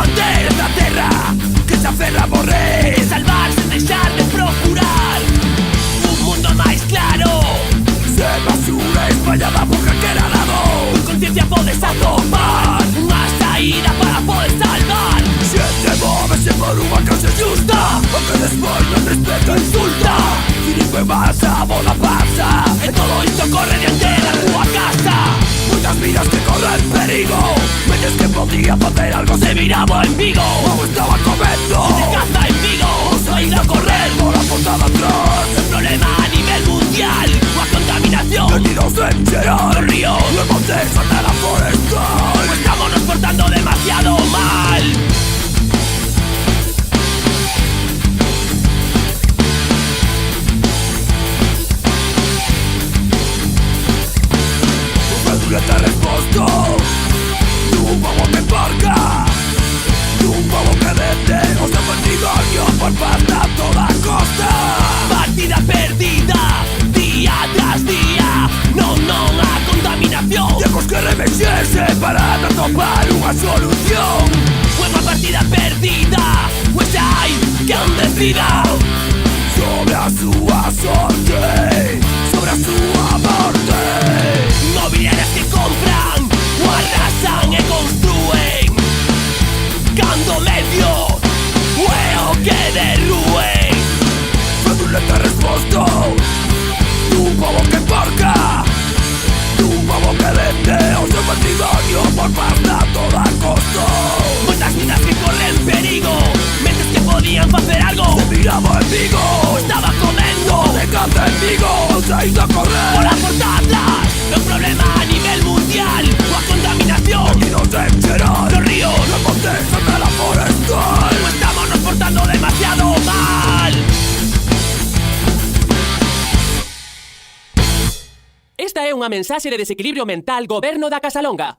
manter esta terra que se aferra a morrer, salvar sen deixar de procurar un mundo máis claro. Se basura espallada por calquera lado, con conciencia podes atopar unha saída para poder salvar. Se te moves por unha causa justa, o que despois non respeta insulta. Cinco más a bola pasa, e todo isto corre diante da tua casa. Moitas vidas que corren perigo, veces que podía facer algo se miraba en Vigo. Como estaba comendo se caza en Vigo, o saída a correr por a portada atrás. El problema a nivel mundial, a contaminación perdidos en xeral, los ríos, los montes, hasta la forestal. Pues estamos nos portando demasiado mal. Te resposto d'un pavo que porca, d'un pavo que vende o sea partidario por parte a toda costa. Partida perdida, día tras día, non a contaminación. Temos que remexerse para non topar unha solución. Unha partida perdida, pues hai que decida sobre a súa sorte, sobre a súa morte. Inmobiliarias que compran o arrasan e construen, cando medio é o que derruen. Feduleta resposto d'un pavo que porca, d'un pavo que vende o seu patrimonio por parte a toda costa. Moitas vidas que corren perigo, mentes que podían facer algo se miraba en Vigo, o estaba comendo de caza en Vigo, o saído a correr por a portada. El problema a nivel mundial, la contaminación perdidos en xeral, los ríos, los montes, hasta la forestal. Pues estamos nos portando demasiado mal. Esta é unha mensaxe de Desequilibrio Mental Goberno da Casalonga.